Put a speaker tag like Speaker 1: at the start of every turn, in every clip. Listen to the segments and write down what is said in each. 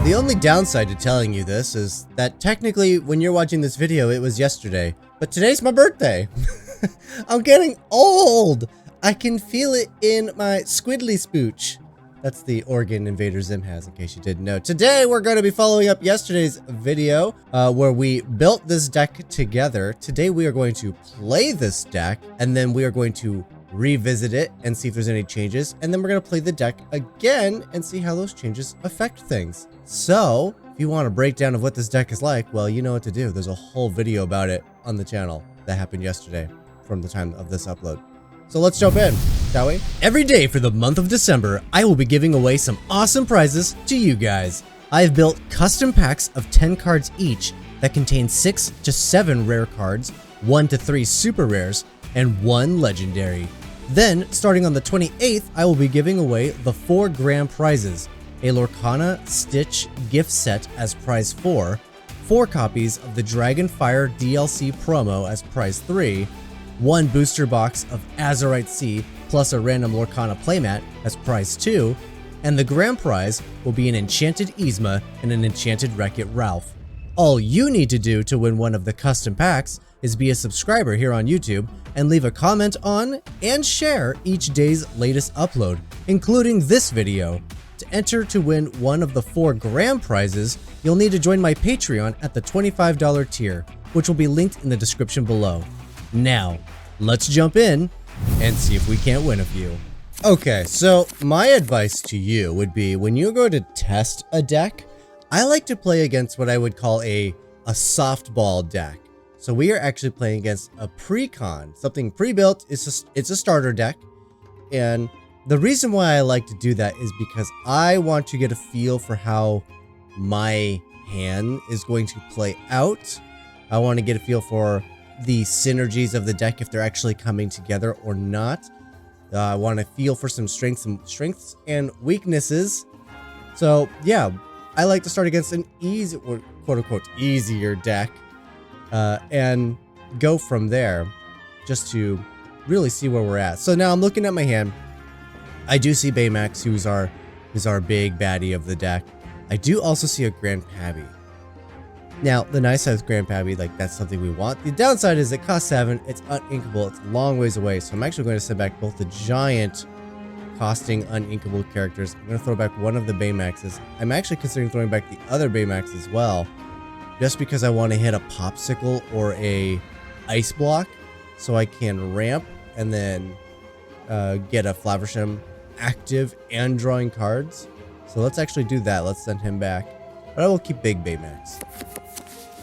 Speaker 1: The only downside to telling you this is that technically when you're watching this video it was yesterday, but today's my birthday. I'm getting old! I can feel it in my squiddly spooch. That's the organ Invader Zim has, in case you didn't know. Today we're going to be following up yesterday's video where we built this deck together. Today we are going to play this deck, and then we are going to revisit it and see if there's any changes, and then we're going to play the deck again and see how those changes affect things. So if you want a breakdown of what this deck is like, well, you know what to do. There's a whole video about it on the channel that happened yesterday from the time of this upload. So let's jump in, shall we? Every day for the month of December, I will be giving away some awesome prizes to you guys. I've built custom packs of 10 cards each that contain 6 to 7 rare cards, 1 to 3 super rares, and 1 legendary. Then, starting on the 28th, I will be giving away the 4 grand prizes: a Lorcana Stitch gift set as prize 4, 4 copies of the Dragonfire DLC promo as prize 3, 1 booster box of Azurite Sea plus a random Lorcana playmat as prize 2, and the grand prize will be an enchanted Yzma and an enchanted Wreck-It Ralph. All you need to do to win one of the custom packs is be a subscriber here on YouTube and leave a comment on and share each day's latest upload, including this video. To enter to win one of the 4 grand prizes, you'll need to join my Patreon at the $25 tier, which will be linked in the description below. Now, let's jump in and see if we can't win a few. Okay, so my advice to you would be when you go to test a deck, I like to play against what I would call a softball deck. So we are actually playing against a pre-con, something pre-built. It's a starter deck. And the reason why I like to do that is because I want to get a feel for how my hand is going to play out. I want to get a feel for the synergies of the deck, if they're actually coming together or not. I want to feel for some strengths and weaknesses. So yeah, I like to start against an easy, or quote unquote easier deck, and go from there just to really see where we're at. So now I'm looking at my hand. I do see Baymax, who's our big baddie of the deck. I do also see a Grand Pabby. Now, the nice size Grand Pabby, like, that's something we want. The downside is it costs 7, it's uninkable, it's a long ways away, so I'm actually going to send back both the giant costing uninkable characters. I'm going to throw back one of the Baymaxes. I'm actually considering throwing back the other Baymax as well, just because I want to hit a Popsicle or a Ice Block, so I can ramp and then get a Flaversham active and drawing cards. So let's actually do that. Let's send him back, but I will keep Big Baymax.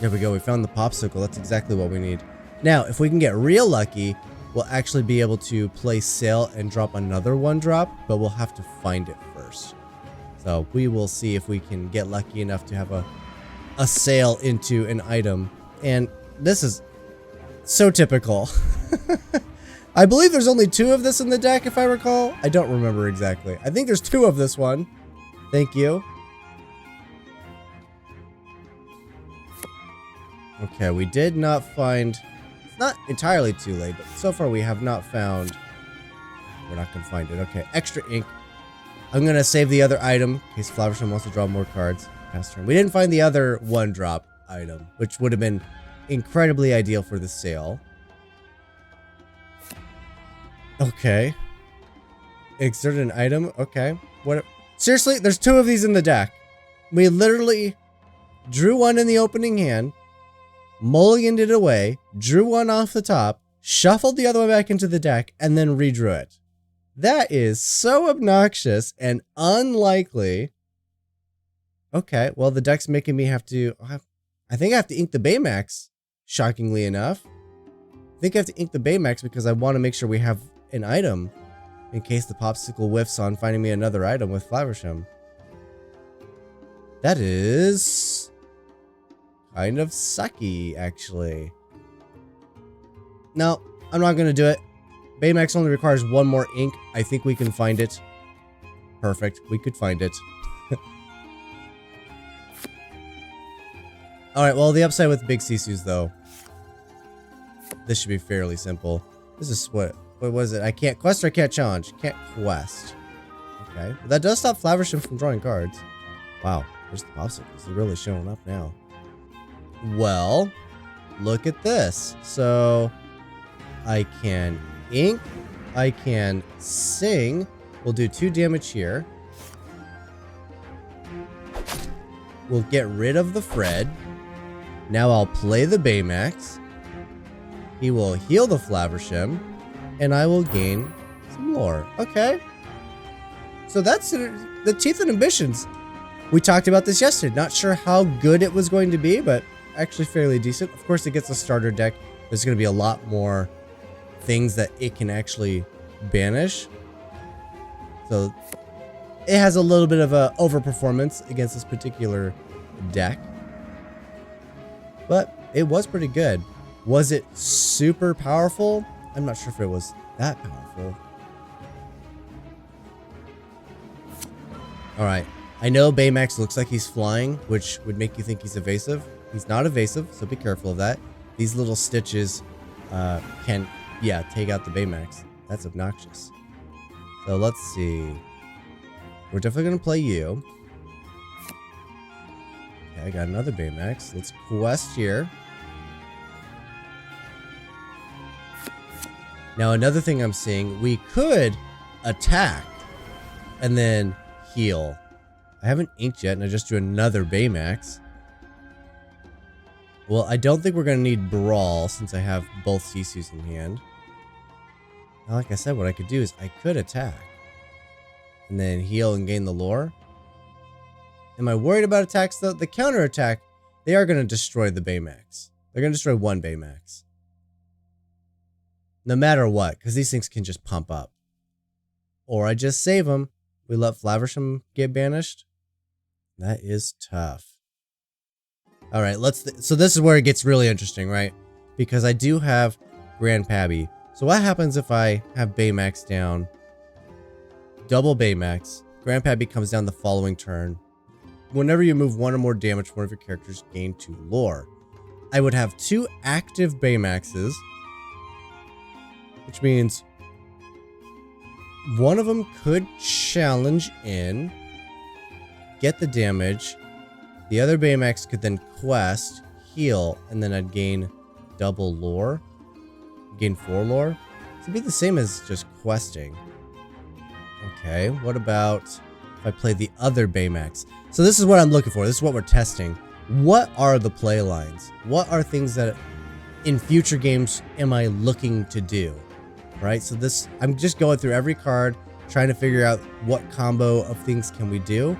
Speaker 1: There we go, we found the Popsicle. That's exactly what we need. Now, if we can get real lucky, we'll actually be able to play Sail and drop another 1-drop, but we'll have to find it first. So we will see if we can get lucky enough to have a Sail into an item. And this is so typical. I believe there's only 2 of this in the deck, if I recall. I don't remember exactly. I think there's 2 of this one. Thank you. Okay, we did not find... It's not entirely too late, but so far we have not found... We're not going to find it. Okay, extra ink. I'm going to save the other item in case Flaversham wants to draw more cards. Past turn. We didn't find the other 1-drop item, which would have been incredibly ideal for the sale. Okay. Exert an item. Okay. What? Seriously, there's 2 of these in the deck. We literally drew one in the opening hand, mulliganed it away, drew one off the top, shuffled the other one back into the deck, and then redrew it. That is so obnoxious and unlikely. Okay, well, the deck's making me have to... I think I have to ink the Baymax, shockingly enough. I think I have to ink the Baymax because I want to make sure we have an item in case the Popsicle whiffs on finding me another item with Flaversham. That is... kind of sucky, actually. No, I'm not going to do it. Baymax only requires 1 more ink. I think we can find it. Perfect. We could find it. Alright, well, the upside with Big Sisus, though. This should be fairly simple. This is what was it? I can't quest or I can't challenge? Can't quest. Okay. But that does stop Flaversham from drawing cards. Wow.
Speaker 2: Where's the popsicles?
Speaker 1: They're really showing up now. Well, look at this. So I can ink, I can sing. We'll do 2 damage here. We'll get rid of the Fred. Now I'll play the Baymax. He will heal the Flavershim. And I will gain some lore. Okay. So that's the Teeth and Ambitions. We talked about this yesterday. Not sure how good it was going to be, but actually fairly decent. Of course, it gets a starter deck. There's going to be a lot more things that it can actually banish. So it has a little bit of a overperformance against this particular deck. But it was pretty good. Was it super powerful? I'm not sure if it was that powerful. Alright. I know Baymax looks like he's flying, which would make you think he's evasive. He's not evasive, so be careful of that. These little stitches can, take out the Baymax. That's obnoxious. So let's see. We're definitely going to play you. Okay, I got another Baymax. Let's quest here. Now, another thing I'm seeing, we could attack and then heal. I haven't inked yet, and I just do another Baymax. Well, I don't think we're going to need Brawl since I have both Sisus in hand. Now, like I said, what I could do is I could attack and then heal and gain the lore. Am I worried about attacks, though? The counter attack, they are going to destroy the Baymax. They're going to destroy one Baymax. No matter what, because these things can just pump up. Or I just save them. We let Flavershim get banished. That is tough. All right, so this is where it gets really interesting, right? Because I do have Grandpappy. So what happens if I have Baymax down? Double Baymax. Grandpappy comes down the following turn. Whenever you move 1 or more damage from one of your characters, gain 2 lore. I would have 2 active Baymaxes, which means one of them could challenge in, get the damage. The other Baymax could then quest, heal, and then I'd gain double lore. Gain 4 lore. So it'd be the same as just questing. Okay, what about if I play the other Baymax? So this is what I'm looking for. This is what we're testing. What are the play lines? What are things that in future games am I looking to do? Right, so this, I'm just going through every card, trying to figure out what combo of things can we do.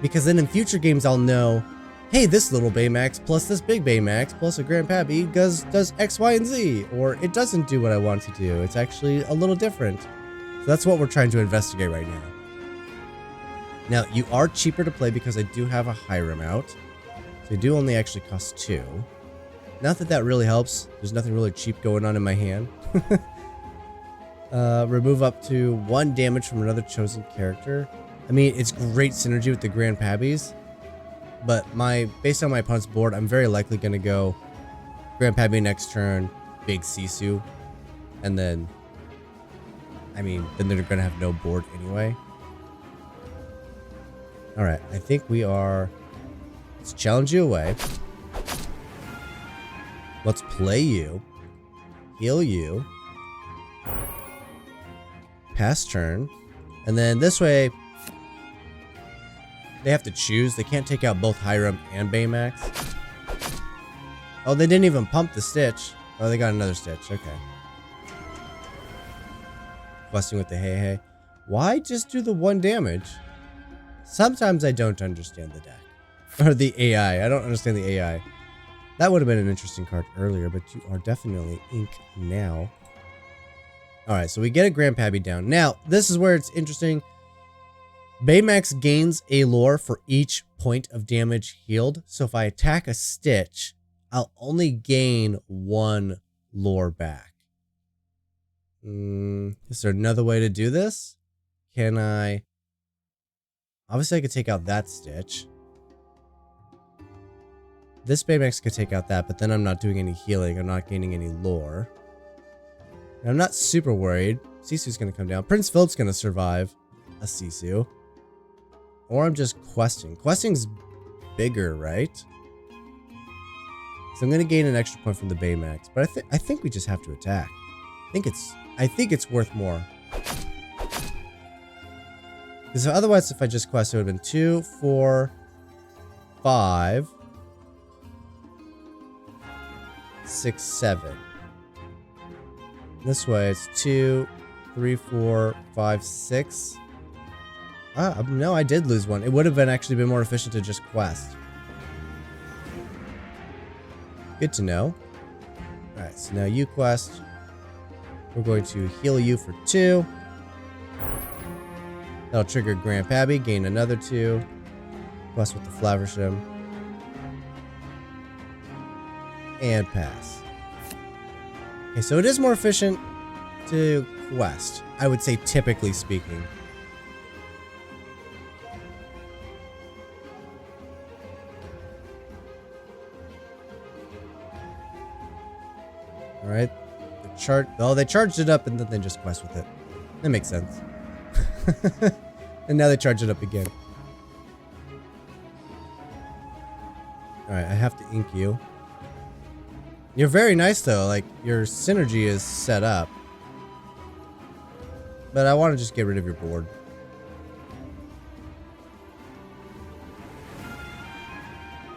Speaker 1: Because then in future games, I'll know, hey, this little Baymax plus this big Baymax plus a Grandpappy does X, Y, and Z. Or it doesn't do what I want to do. It's actually a little different. So that's what we're trying to investigate right now. Now, you are cheaper to play because I do have a Hiram out. So they do only actually cost 2. Not that that really helps. There's nothing really cheap going on in my hand. Remove up to 1 damage from another chosen character. I mean, it's great synergy with the Grandpappies, but based on my opponent's board, I'm very likely going to go Grandpappy next turn, big Sisu, and then, I mean, then they're going to have no board anyway. Alright, I think we are, let's challenge you away. Let's play you, heal you, pass turn, and then this way they have to choose. They can't take out both Hiram and Baymax. Oh, they didn't even pump the Stitch. Oh, they got another Stitch. Okay. Questing with the hey. Why just do the 1 damage? Sometimes I don't understand the deck. Or the AI. I don't understand the AI. That would have been an interesting card earlier, but you are definitely ink now. Alright, so we get a Grandpappy down. Now, this is where it's interesting. Baymax gains a lore for each point of damage healed. So if I attack a Stitch, I'll only gain 1 lore back. Is there another way to do this? Can I... Obviously, I could take out that Stitch. This Baymax could take out that, but then I'm not doing any healing. I'm not gaining any lore. And I'm not super worried. Sisu's going to come down. Prince Philip's going to survive a Sisu. Or I'm just questing. Questing's bigger, right? So I'm gonna gain an extra point from the Baymax, but I think we just have to attack. I think it's worth more. Because otherwise, if I just quest, it would have been 2, 4, 5, 6, 7. This way, it's 2, 3, 4, 5, 6. No, I did lose one. It would have actually been more efficient to just quest. Good to know. Alright, so now you quest. We're going to heal you for 2. That'll trigger Grandpappy, gain another 2. Quest with the Flaversham. And pass. Okay, so it is more efficient to quest, I would say, typically speaking. Alright. They charged it up and then they just quest with it. That makes sense. And now they charge it up again. Alright, I have to ink you. You're very nice though, like your synergy is set up. But I want to just get rid of your board.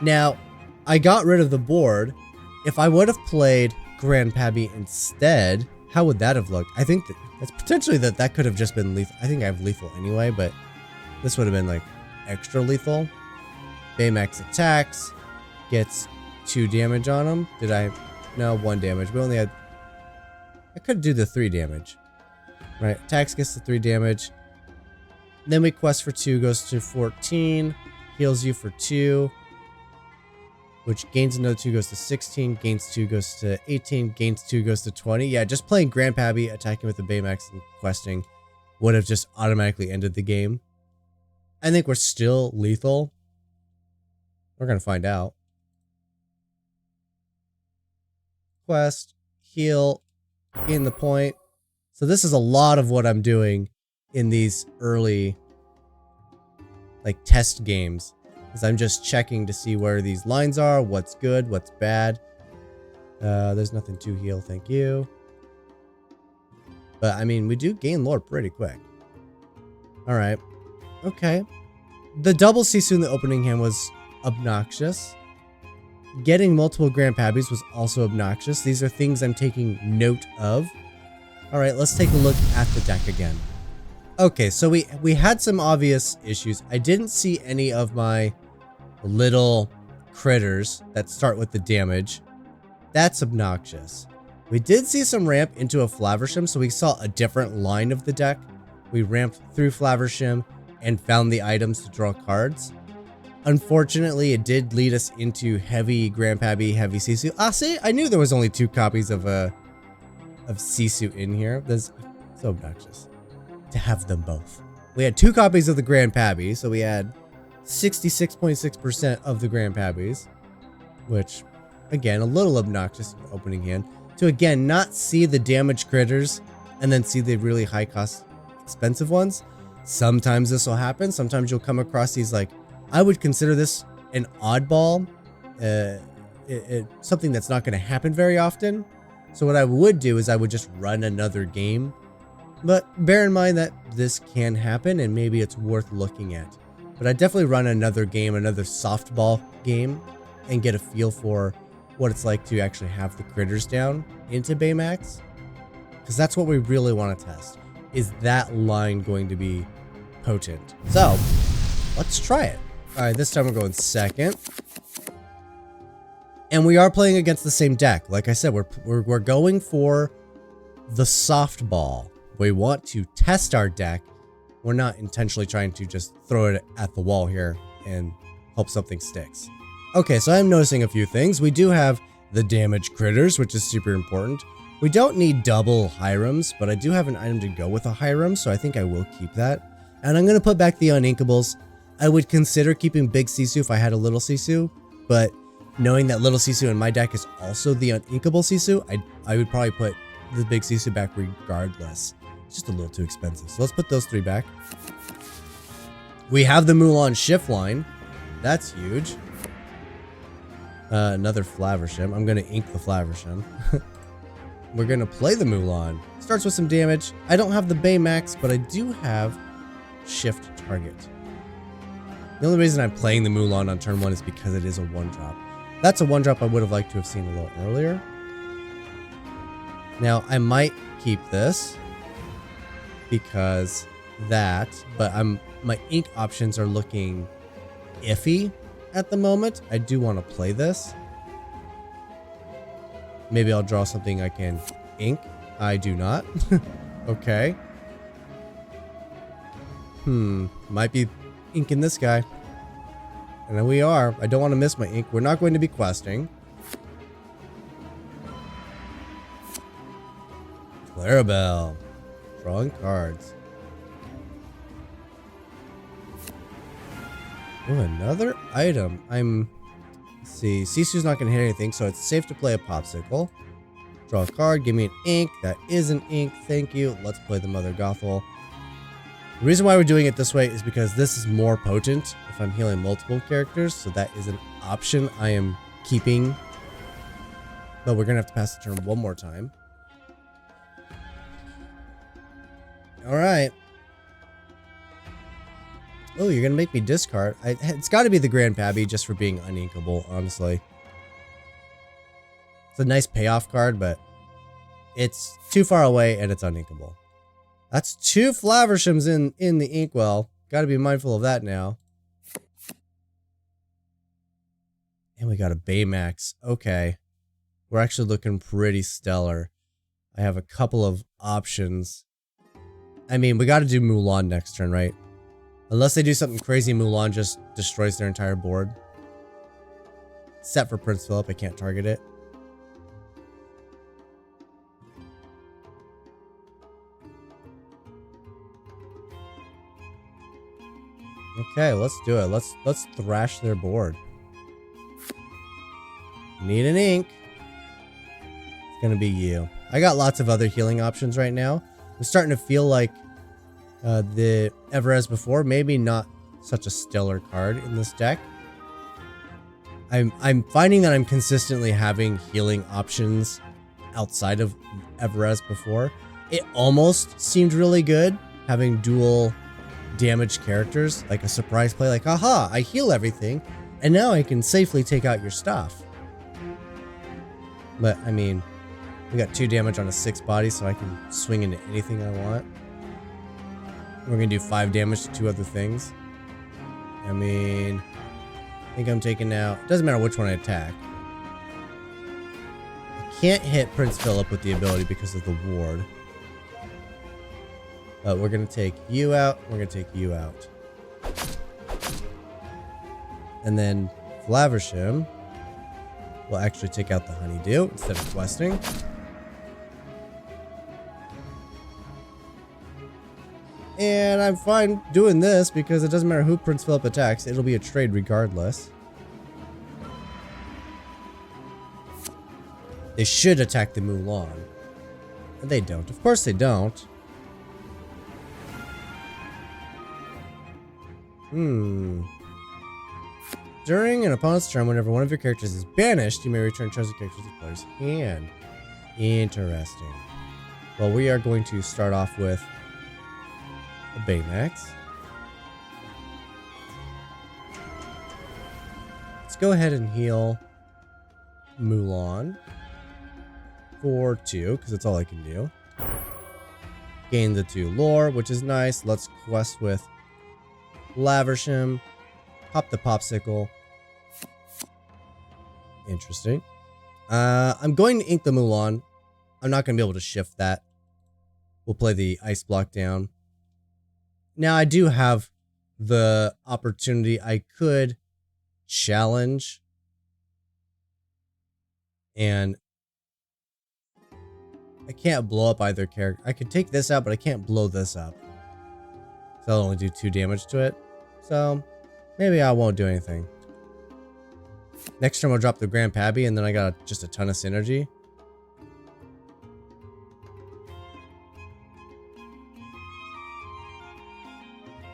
Speaker 1: Now, I got rid of the board. If I would have played Grandpappy instead, how would that have looked? I think that's potentially that could have just been lethal. I think I have lethal anyway, but this would have been like extra lethal. Baymax attacks, gets 2 damage on him. Did I? No, 1 damage. We only had. I could do the 3 damage. Right, attacks gets the 3 damage. Then we quest for 2, goes to 14, heals you for 2. Which gains another 2, goes to 16, gains 2, goes to 18, gains 2, goes to 20. Yeah, just playing Grandpappy, attacking with the Baymax and questing would have just automatically ended the game. I think we're still lethal. We're going to find out. Quest, heal, gain the point. So this is a lot of what I'm doing in these early, like, test games. I'm just checking to see where these lines are, what's good, what's bad. There's nothing to heal, thank you. But, I mean, we do gain lore pretty quick. Alright. Okay. The double Sisu in the opening hand was obnoxious. Getting multiple Grandpappies was also obnoxious. These are things I'm taking note of. Alright, let's take a look at the deck again. Okay, so we had some obvious issues. I didn't see any of my little critters that start with the damage. That's obnoxious. We did see some ramp into a Flaversham, so we saw a different line of the deck. We ramped through Flaversham and found the items to draw cards. Unfortunately, it did lead us into heavy Grandpappy, heavy Sisu. Ah, see, I knew there was only 2 copies of Sisu in here. That's so obnoxious to have them both. We had 2 copies of the Grandpappy, so we had 66.6% of the Grandpappies, which, again, a little obnoxious in the opening hand. To, again, not see the damaged critters and then see the really high-cost, expensive ones. Sometimes this will happen. Sometimes you'll come across these, like, I would consider this an oddball, something that's not going to happen very often. So what I would do is I would just run another game. But bear in mind that this can happen and maybe it's worth looking at. But I definitely run another game, another softball game, and get a feel for what it's like to actually have the critters down into Baymax. Because that's what we really want to test. Is that line going to be potent? So, let's try it. Alright, this time we're going second. And we are playing against the same deck. Like I said, we're going for the softball. We want to test our deck. We're not intentionally trying to just throw it at the wall here and hope something sticks. Okay, so I'm noticing a few things. We do have the damaged critters, which is super important. We don't need double Hirams, but I do have an item to go with a Hiram, so I think I will keep that. And I'm going to put back the Uninkables. I would consider keeping Big Sisu if I had a Little Sisu, but knowing that Little Sisu in my deck is also the Uninkable Sisu, I would probably put the Big Sisu back regardless. It's just a little too expensive. So let's put those 3 back. We have the Mulan shift line. That's huge. Another Flavershim. I'm gonna ink the Flavershim. We're gonna play the Mulan. Starts with some damage. I don't have the Baymax, but I do have Shift Target. The only reason I'm playing the Mulan on turn 1 is because it is a 1-drop. That's a 1-drop I would have liked to have seen a little earlier. Now, I might keep this because that, but my ink options are looking iffy at the moment. I do want to play this. Maybe I'll draw something I can ink. I do not. Okay. Might be inking this guy. And then we are. I don't want to miss my ink. We're not going to be questing. Clarabelle. Drawing cards. Oh, another item. Let's see. Sisu's not going to hit anything, so it's safe to play a Popsicle. Draw a card. Give me an ink. That is an ink. Thank you. Let's play the Mother Gothel. The reason why we're doing it this way is because this is more potent if I'm healing multiple characters, so that is an option I am keeping. But we're going to have to pass the turn one more time. Alright. Oh, you're going to make me discard. It's got to be the Grand Pabby just for being uninkable, honestly. It's a nice payoff card, but it's too far away and it's uninkable. That's 2 Flavershims in the inkwell. Got to be mindful of that now. And we got a Baymax. Okay. We're actually looking pretty stellar. I have a couple of options. I mean, we got to do Mulan next turn, right? Unless they do something crazy, Mulan just destroys their entire board. Except for Prince Philip, I can't target it. Okay, let's do it. Let's thrash their board. Need an ink. It's gonna be you. I got lots of other healing options right now. I'm starting to feel like the ever as before, maybe not such a stellar card in this deck. I'm finding that I'm consistently having healing options outside of ever as before. It almost seemed really good having dual damaged characters, like a surprise play, like, aha, I heal everything, and now I can safely take out your stuff. But, I mean, we got 2 damage on a 6 body, so I can swing into anything I want. We're gonna do 5 damage to 2 other things. I mean, I think I'm taking out, doesn't matter which one I attack. I can't hit Prince Philip with the ability because of the ward. But we're going to take you out. We're going to take you out. And then Flavershim will actually take out the Honeydew instead of questing. And I'm fine doing this because it doesn't matter who Prince Philip attacks. It'll be a trade regardless. They should attack the Mulan. And they don't. Of course they don't. During an opponent's turn, whenever one of your characters is banished, you may return chosen characters to the player's hand. Interesting. Well, we are going to start off with a Baymax. Let's go ahead and heal Mulan for 2, because that's all I can do. Gain the 2 lore, which is nice. Let's quest with Flavershim. Pop the Popsicle. Interesting. I'm going to ink the Mulan. I'm not going to be able to shift that. We'll play the ice block down. Now, I do have the opportunity. I could challenge. And I can't blow up either character. I could take this out, but I can't blow this up. So I'll only do 2 damage to it. So maybe I won't do anything. Next turn we'll drop the Grand Pabby, and then I got just a ton of synergy.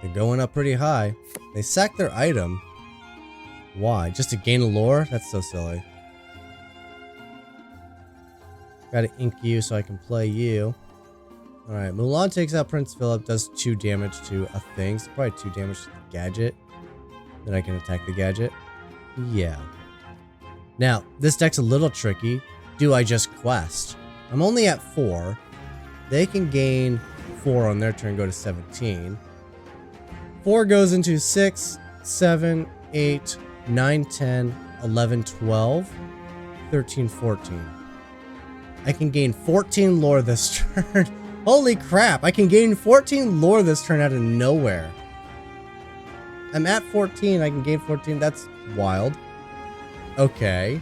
Speaker 1: They're going up pretty high. They sack their item. Why? Just to gain a lore? That's so silly. Gotta ink you so I can play you. Alright, Mulan takes out Prince Philip, does 2 damage to a thing. So probably 2 damage to the gadget. Then I can attack the gadget. Yeah. Now, this deck's a little tricky. Do I just quest? I'm only at 4. They can gain 4 on their turn, go to 17. 4 goes into 6, 7, 8, 9, 10, 11, 12, 13, 14. I can gain 14 lore this turn. Holy crap, I can gain 14 lore this turn out of nowhere. I'm at 14, I can gain 14, that's wild. Okay.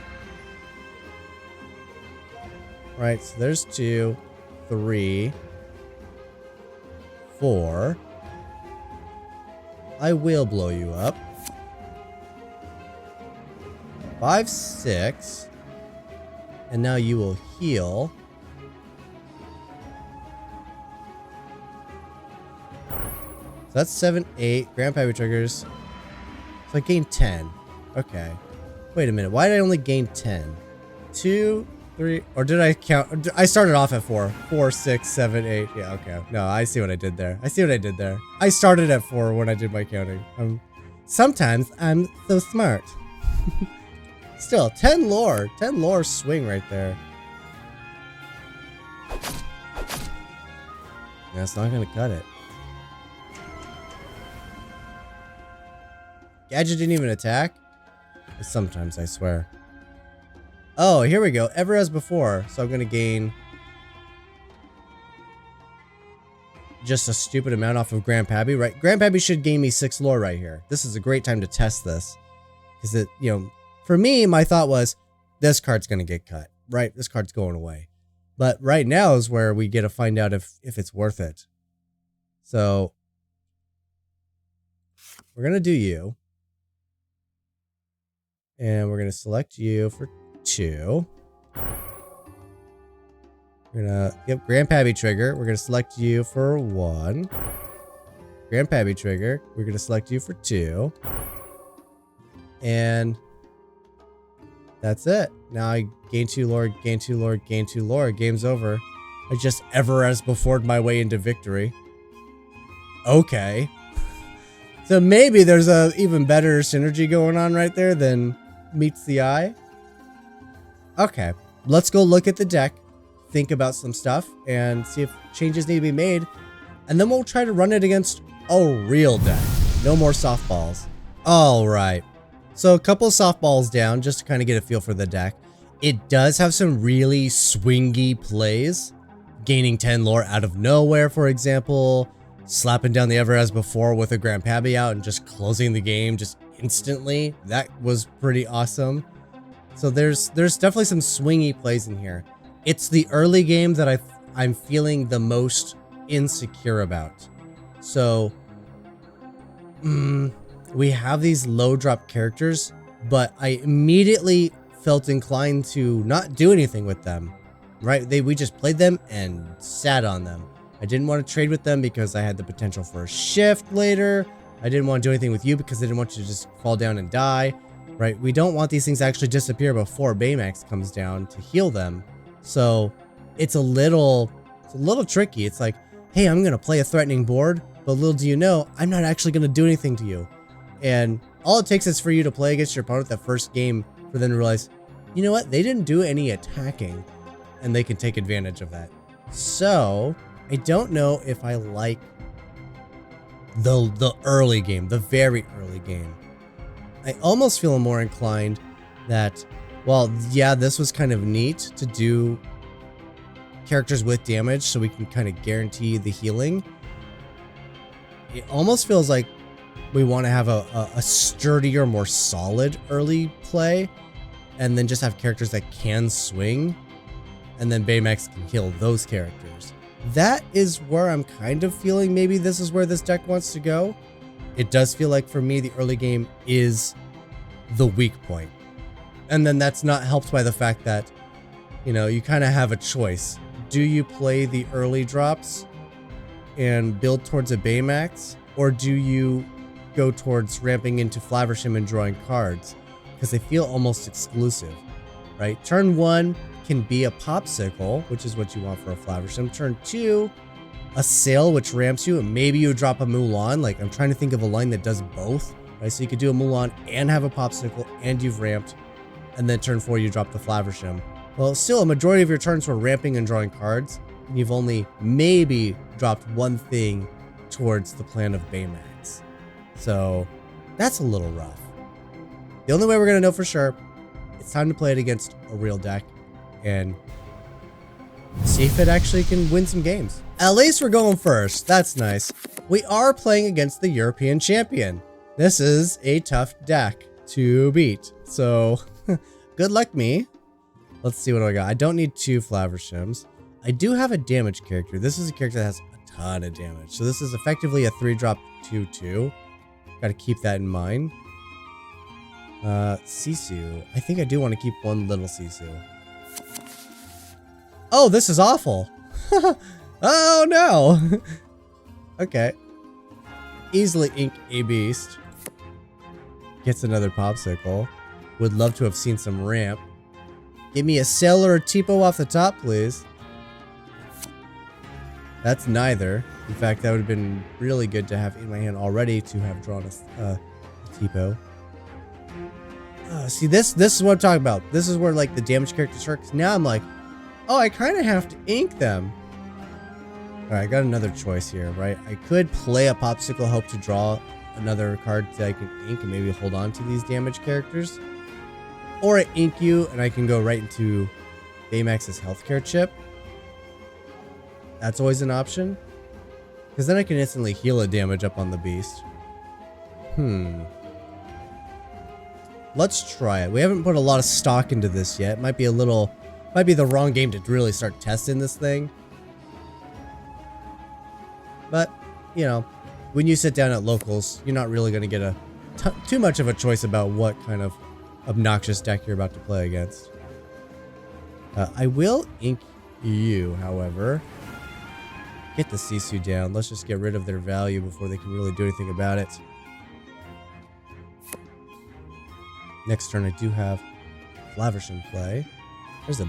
Speaker 1: Right, so there's 2, 3, 4. I will blow you up. 5, 6. And now you will heal. So that's 7, 8. Grandpappy triggers. So I gained 10. Okay. Wait a minute. Why did I only gain 10? 2, 3. Or did I count? I started off at 4. 4, 6, 7, 8. Yeah, okay. No, I see what I did there. I started at 4 when I did my counting. Sometimes I'm so smart. Still, 10 lore. 10 lore swing right there. That's not gonna cut it. Gadget didn't even attack? Sometimes, I swear. Oh, here we go. Ever as before. So I'm gonna gain just a stupid amount off of Grandpappy, right? Grandpappy should gain me 6 lore right here. This is a great time to test this. Because it, you know, for me, my thought was, this card's going to get cut, right? This card's going away. But right now is where we get to find out if it's worth it. So, we're going to do you. And we're going to select you for 2. We're going to give Grandpappy trigger. We're going to select you for 1. Grandpappy trigger. We're going to select you for 2. And that's it. Now I gain 2 lore, gain 2 lore, gain 2 lore. Game's over. I just ever as before'd my way into victory. Okay. So maybe there's a even better synergy going on right there than meets the eye. Okay. Let's go look at the deck, think about some stuff, and see if changes need to be made. And then we'll try to run it against a real deck. No more softballs. Alright. So a couple of softballs down just to kind of get a feel for the deck. It does have some really swingy plays. Gaining 10 lore out of nowhere, for example. Slapping down the Ever As Before with a Grandpappy out and just closing the game just instantly. That was pretty awesome. So there's definitely some swingy plays in here. It's the early game that I'm feeling the most insecure about. So, we have these low drop characters, but I immediately felt inclined to not do anything with them, right? We just played them and sat on them. I didn't want to trade with them because I had the potential for a shift later. I didn't want to do anything with you because I didn't want you to just fall down and die, right? We don't want these things to actually disappear before Baymax comes down to heal them. So it's a little tricky. It's like, hey, I'm going to play a threatening board, but little do you know, I'm not actually going to do anything to you. And all it takes is for you to play against your opponent that first game for them to realize, you know what, they didn't do any attacking, and they can take advantage of that. So I don't know if I like the early game, the very early game. I almost feel more inclined that, well, yeah, this was kind of neat to do characters with damage so we can kind of guarantee the healing. It almost feels like we want to have a sturdier, more solid early play, and then just have characters that can swing, and then Baymax can heal those characters. That is where I'm kind of feeling maybe this is where this deck wants to go. It does feel like for me the early game is the weak point. And then that's not helped by the fact that, you know, you kind of have a choice. Do you play the early drops and build towards a Baymax, or do you go towards ramping into Flaversham and drawing cards? because they feel almost exclusive, right? Turn 1 can be a popsicle, which is what you want for a Flaversham. Turn 2, a sail, which ramps you, and maybe you drop a Mulan. Like, I'm trying to think of a line that does both, right? So you could do a Mulan and have a popsicle, and you've ramped, and then turn 4, you drop the Flaversham. Well, still, a majority of your turns were ramping and drawing cards, and you've only maybe dropped one thing towards the plan of Baymax. So, that's a little rough. The only way we're going to know for sure, it's time to play it against a real deck, and see if it actually can win some games. At least we're going first. That's nice. We are playing against the European champion. This is a tough deck to beat. So, good luck me. Let's see what I got. I don't need 2 Flavershams. I do have a damage character. This is a character that has a ton of damage. So this is effectively a 3-drop 2/2. Got to keep that in mind. Sisu. I think I do want to keep one little Sisu. Oh, this is awful. Oh, no. Okay. Easily ink a beast. Gets another popsicle. Would love to have seen some ramp. Give me a sail or a Tipo off the top, please. That's neither. In fact, that would have been really good to have in my hand already to have drawn a Tipo. See, this is what I'm talking about. This is where, like, the damage characters hurt. 'Cause now I'm like, oh, I kind of have to ink them. Alright, I got another choice here, right? I could play a popsicle, hope to draw another card that I can ink and maybe hold on to these damage characters. Or I ink you and I can go right into Baymax's healthcare chip. That's always an option. Because then I can instantly heal a damage up on the beast. Let's try it. We haven't put a lot of stock into this yet. Might be the wrong game to really start testing this thing. But, you know, when you sit down at locals, you're not really going to get too much of a choice about what kind of obnoxious deck you're about to play against. I will ink you, however. Get the Sisu down. Let's just get rid of their value before they can really do anything about it. Next turn, I do have Flaversham play. There's a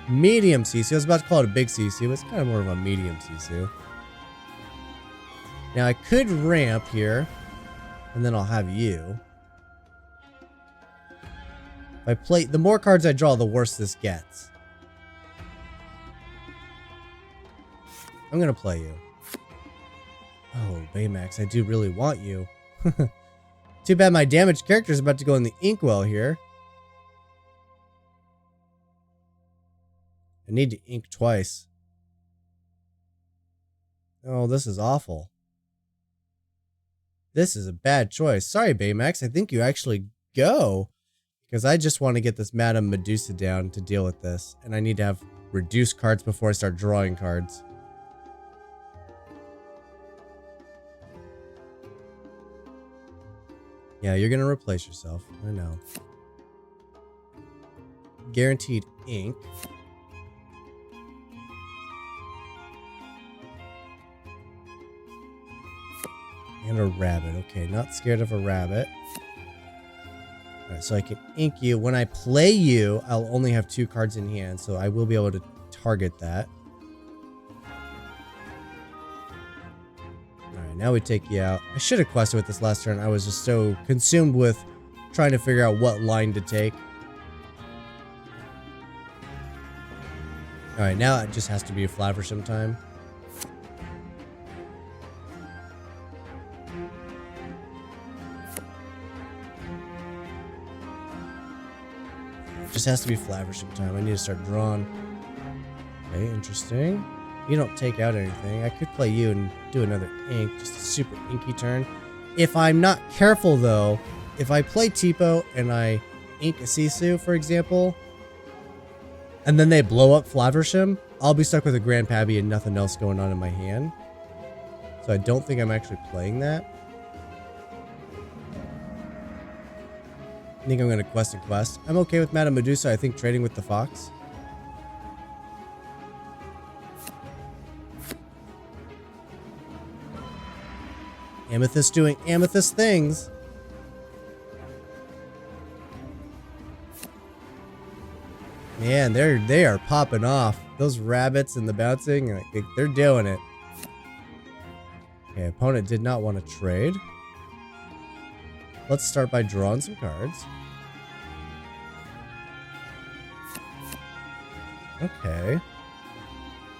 Speaker 1: medium Sisu. I was about to call it a big Sisu. It's kind of more of a medium Sisu. Now, I could ramp here, and then I'll have you. If I play, the more cards I draw, the worse this gets. I'm gonna play you. Oh, Baymax, I do really want you. Too bad my damaged character is about to go in the inkwell here. I need to ink twice. Oh, this is awful. This is a bad choice. Sorry, Baymax. I think you actually go. Because I just want to get this Madame Medusa down to deal with this. And I need to have reduced cards before I start drawing cards. Yeah, you're going to replace yourself. I know. Guaranteed ink. And a rabbit. Okay, not scared of a rabbit. Alright, so I can ink you. When I play you, I'll only have 2 cards in hand, so I will be able to target that. Alright, now we take you out. I should have quested with this last turn. I was just so consumed with trying to figure out what line to take. Alright, now it just has to be a Flaversham time. Just has to be Flaversham time. I need to start drawing. Okay, interesting. You don't take out anything. I could play you and do another ink. Just a super inky turn. If I'm not careful, though, if I play Tipo and I ink a Sisu, for example, and then they blow up Flaversham, I'll be stuck with a Grandpappy and nothing else going on in my hand. So I don't think I'm actually playing that. I think I'm going to quest and quest. I'm okay with Madame Medusa. I think trading with the fox. Amethyst doing amethyst things. Man, they are popping off. Those rabbits and the bouncing, they're doing it. Okay, opponent did not want to trade. Let's start by drawing some cards. Okay.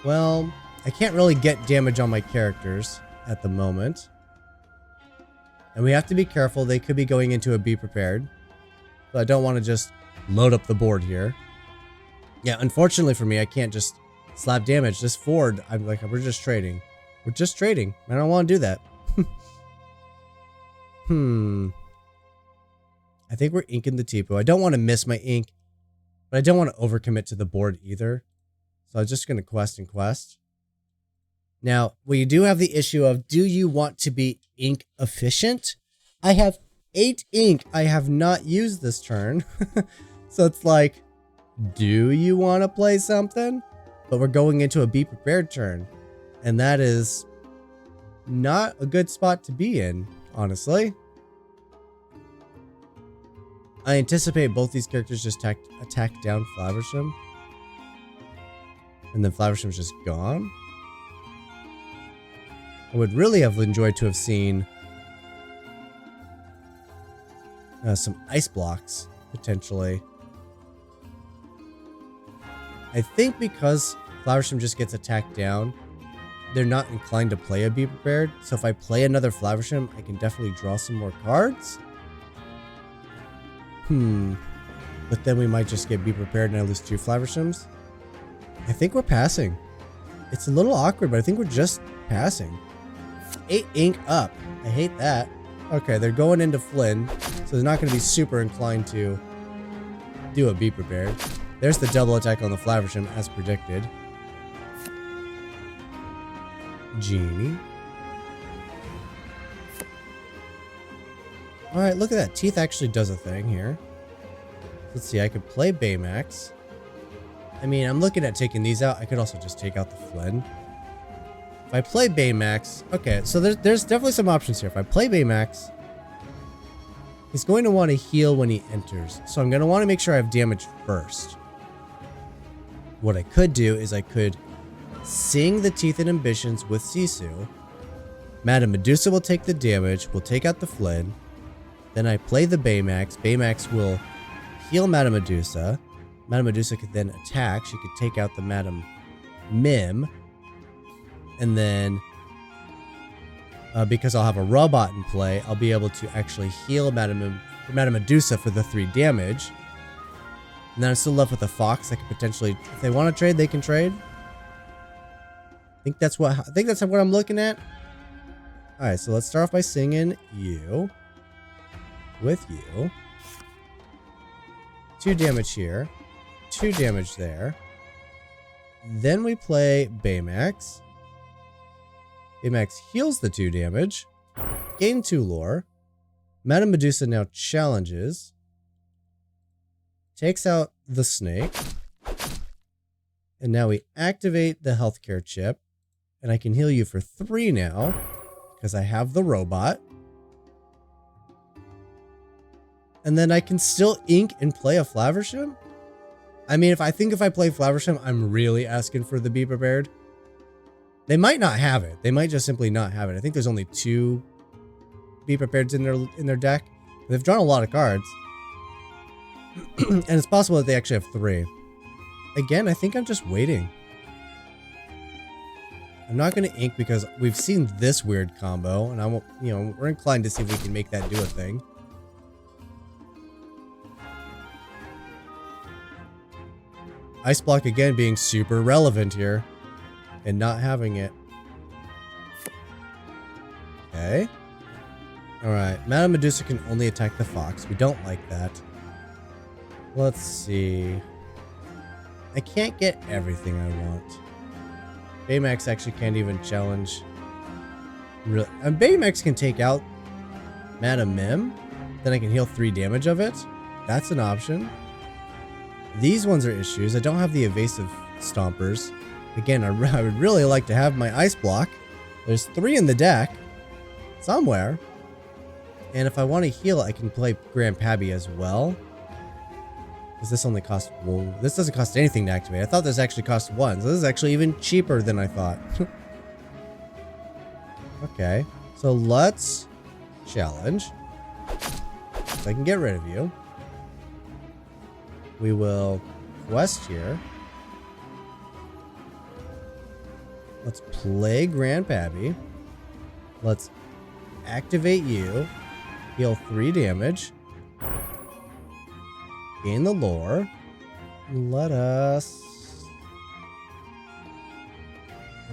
Speaker 1: Well, I can't really get damage on my characters at the moment. And we have to be careful. They could be going into a be prepared. So I don't want to just load up the board here. Yeah, unfortunately for me, I can't just slap damage. This Ford, I'm like, we're just trading. We're just trading. I don't want to do that. I think we're inking the Tipu. I don't want to miss my ink, but I don't want to overcommit to the board either. So I'm just going to quest and quest. Now, we do have the issue of, do you want to be ink efficient? I have 8 ink I have not used this turn. So it's like, do you want to play something? But we're going into a be prepared turn. And that is not a good spot to be in, honestly. I anticipate both these characters just attack down Flaversham. And then Flaversham's just gone. I would really have enjoyed to have seen some ice blocks, potentially. I think because Flaversham just gets attacked down, they're not inclined to play a Be Prepared. So if I play another Flaversham, I can definitely draw some more cards. But then we might just get Be Prepared and I lose 2 Flavershams. I think we're passing. It's a little awkward, but I think we're just passing. 8 ink up. I hate that. Okay, they're going into Flynn, so they're not going to be super inclined to do a Be Prepared. There's the double attack on the Flaversham as predicted. Genie. Alright, look at that. Teeth actually does a thing here. Let's see, I could play Baymax. I mean, I'm looking at taking these out. I could also just take out the Flynn. If I play Baymax... Okay, so there's definitely some options here. If I play Baymax, he's going to want to heal when he enters. So I'm going to want to make sure I have damage first. What I could do is I could sing the Teeth and Ambitions with Sisu. Madame Medusa will take the damage. We'll take out the Flynn. Then I play the Baymax. Baymax will heal Madame Medusa. Madame Medusa could then attack. She could take out the Madame Mim. And then, because I'll have a robot in play, I'll be able to actually heal Madame Medusa for the 3 damage. And then I'm still left with a Fox that could potentially, if they want to trade, they can trade. I think that's what I'm looking at. All right, so let's start off by singing you with you. 2 damage here, 2 damage there. Then we play Baymax. Baymax heals the 2 damage, gain 2 lore. Madame Medusa now challenges, takes out the snake, and now we activate the healthcare chip, and I can heal you for 3 now because I have the robot. And then I can still ink and play a Flaversham? I mean, if I play Flaversham, I'm really asking for the Be Prepared. They might not have it. They might just simply not have it. I think there's only 2 Be Prepareds in their deck. They've drawn a lot of cards. And it's possible that they actually have 3. Again, I think I'm just waiting. I'm not going to ink because we've seen this weird combo, and we're inclined to see if we can make that do a thing. Ice block again being super relevant here and not having it. Okay. Alright, Madame Medusa can only attack the Fox. We don't like that. Let's see. I can't get everything I want. Baymax actually can't even challenge. And Baymax can take out Madame Mim. Then I can heal 3 damage of it. That's an option. These ones are issues. I don't have the evasive stompers. Again, I would really like to have my ice block. There's 3 in the deck somewhere. And if I want to heal, I can play Grandpappy as well. Because this only costs, whoa, this doesn't cost anything to activate. I thought this actually cost 1. So this is actually even cheaper than I thought. Okay, so let's challenge. So I can get rid of you. We will quest here. Let's play Grandpappy. Let's activate you. Heal 3 damage. Gain the lore. Let us...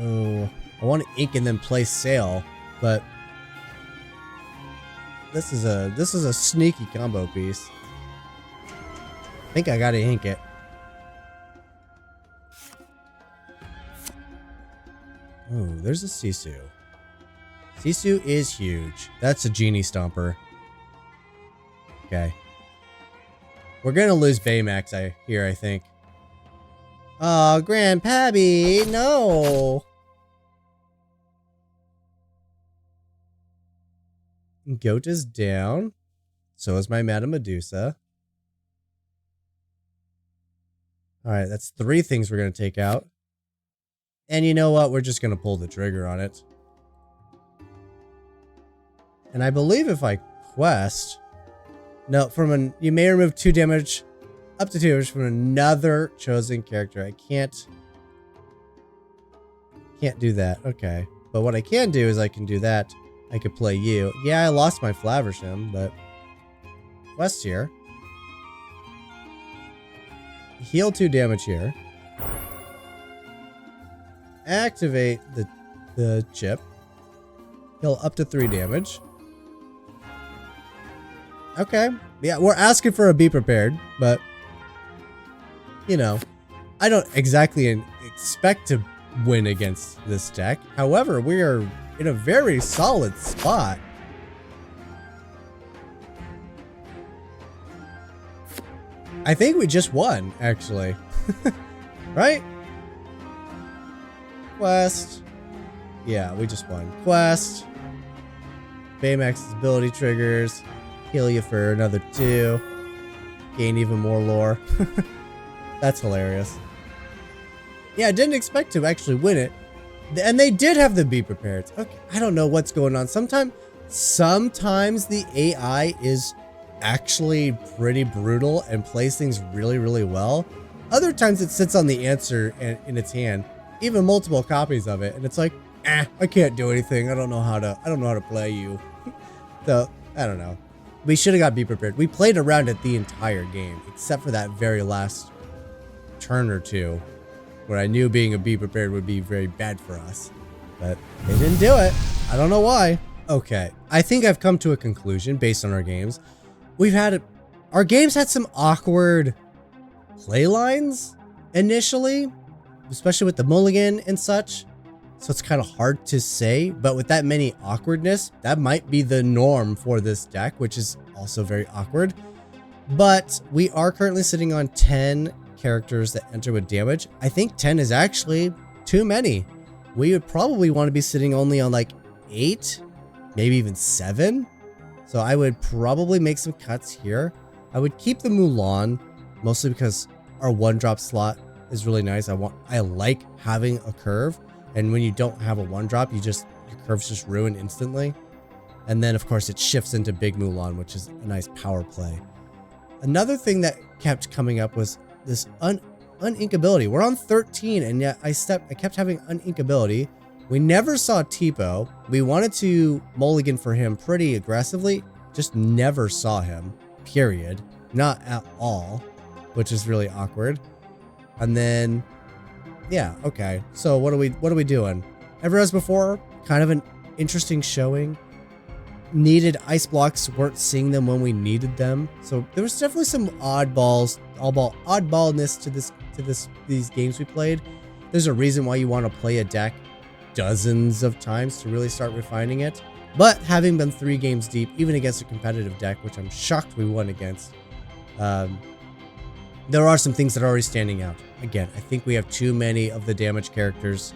Speaker 1: Oh, I want to ink and then play Sail, but this is a sneaky combo piece. I think I gotta ink it. Oh, there's a Sisu. Sisu is huge. That's a Genie Stomper. Okay. We're gonna lose Baymax here, I think. Oh, Grandpappy, no! Goat is down. So is my Madame Medusa. Alright, that's 3 things we're gonna take out. And you know what? We're just gonna pull the trigger on it. And I believe if I quest... No, you may remove 2 damage, up to 2 damage from another chosen character. I can't do that. Okay. But what I can do is I can do that. I could play you. Yeah, I lost my Flaversham, but quest here. Heal 2 damage here. Activate the chip. Heal up to 3 damage. Okay. Yeah, we're asking for a be prepared, but you know, I don't exactly expect to win against this deck. However, we are in a very solid spot. I think we just won, actually. Right? Quest. Yeah, we just won. Quest. Baymax's ability triggers. Heal you for another 2. Gain even more lore. That's hilarious. Yeah, I didn't expect to actually win it. And they did have the be prepared. Okay, I don't know what's going on. Sometimes the AI is actually pretty brutal and plays things really, really well. Other times it sits on the answer in its hand, even multiple copies of it, and it's like, I can't do anything. I don't know how to play you. So I don't know. We should have got be prepared. We played around it the entire game, except for that very last turn or 2, where I knew being a be prepared would be very bad for us. But they didn't do it. I don't know why. Okay, I think I've come to a conclusion based on our games. Our games had some awkward play lines initially, especially with the mulligan and such. So it's kind of hard to say, but with that many awkwardness, that might be the norm for this deck, which is also very awkward. But we are currently sitting on 10 characters that enter with damage. I think 10 is actually too many. We would probably want to be sitting only on like 8, maybe even 7. So I would probably make some cuts here. I would keep the Mulan, mostly because our 1-drop slot is really nice. I like having a curve. And when you don't have a 1-drop, your curve's just ruined instantly. And then, of course, it shifts into Big Mulan, which is a nice power play. Another thing that kept coming up was this uninkability. We're on 13, and yet I kept having uninkability. We never saw Tipo. We wanted to mulligan for him pretty aggressively, just never saw him, period. Not at all, which is really awkward. And then... yeah, okay. So what are we doing? Ever as before, kind of an interesting showing. Needed ice blocks, weren't seeing them when we needed them. So there was definitely some oddballness to these games we played. There's a reason why you want to play a deck dozens of times to really start refining it. But having been 3 games deep, even against a competitive deck, which I'm shocked we won against, there are some things that are already standing out. Again, I think we have too many of the damage characters.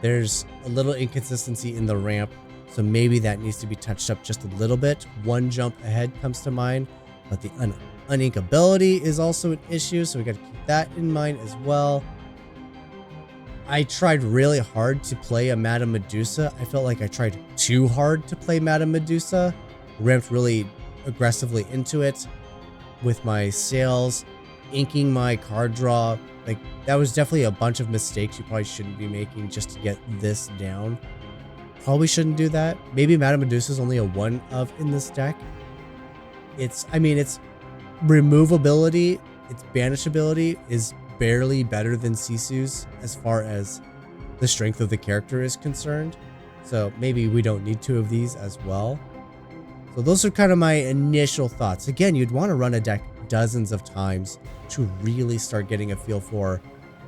Speaker 1: There's a little inconsistency in the ramp, so maybe that needs to be touched up just a little bit. 1 jump ahead comes to mind, but the Uninkability is also an issue, so we got to keep that in mind as well. I tried really hard to play a Madame Medusa. I felt like I tried too hard to play Madame Medusa. Ramped really aggressively into it with my sales, inking my card draw. Like, that was definitely a bunch of mistakes you probably shouldn't be making just to get this down. Probably shouldn't do that. Maybe Madame Medusa is only a 1 of in this deck. It's removability, its banishability is barely better than Sisu's as far as the strength of the character is concerned. So maybe we don't need 2 of these as well. So those are kind of my initial thoughts. Again, you'd want to run a deck dozens of times to really start getting a feel for,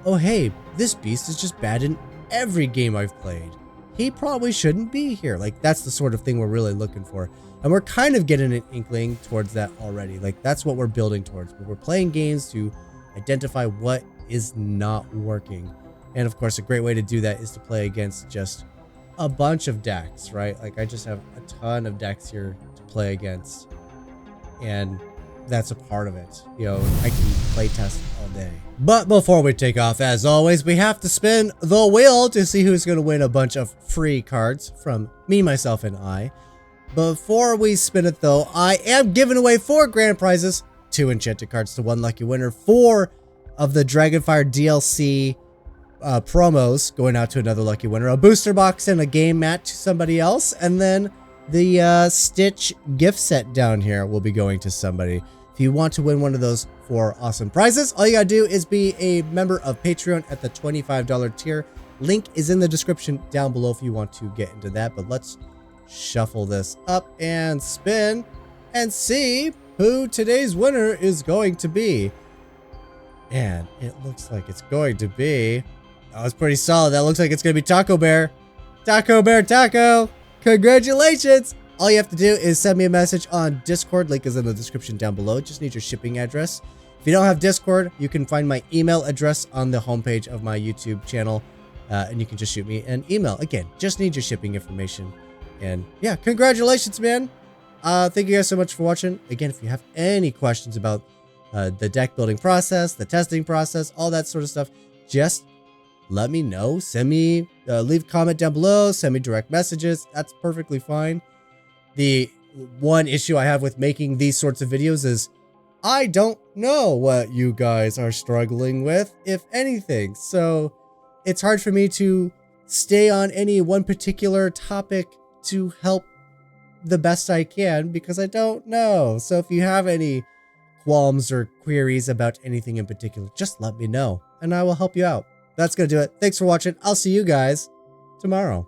Speaker 1: oh hey, this beast is just bad in every game I've played. He probably shouldn't be here. Like, that's the sort of thing we're really looking for. And we're kind of getting an inkling towards that already. Like, that's what we're building towards. We're playing games to identify what is not working. And of course, a great way to do that is to play against just a bunch of decks, right? Like, I just have a ton of decks here to play against. And that's a part of it. You know, I can play test all day. But before we take off, as always, we have to spin the wheel to see who's going to win a bunch of free cards from me, myself, and I. Before we spin it, though, I am giving away 4 grand prizes, 2 enchanted cards to 1 lucky winner, 4 of the Dragonfire DLC promos going out to another lucky winner, a booster box and a game mat to somebody else, and then the Stitch gift set down here will be going to somebody. If you want to win one of those 4 awesome prizes, all you gotta do is be a member of Patreon at the $25 tier. Link is in the description down below if you want to get into that. But let's shuffle this up and spin and see who today's winner is going to be. And it looks like it's going to be... Oh, it's pretty solid. That looks like it's going to be Taco Bear. Taco Bear Taco! Congratulations! All you have to do is send me a message on Discord. Link is in the description down below. Just need your shipping address. If you don't have Discord, you can find my email address on the homepage of my YouTube channel. And you can just shoot me an email. Again, just need your shipping information. And yeah, congratulations, man. Thank you guys so much for watching. Again, if you have any questions about the deck building process, the testing process, all that sort of stuff, just let me know. Send me, leave a comment down below. Send me direct messages. That's perfectly fine. The one issue I have with making these sorts of videos is I don't know what you guys are struggling with, if anything. So it's hard for me to stay on any one particular topic to help the best I can because I don't know. So if you have any qualms or queries about anything in particular, just let me know and I will help you out. That's going to do it. Thanks for watching. I'll see you guys tomorrow.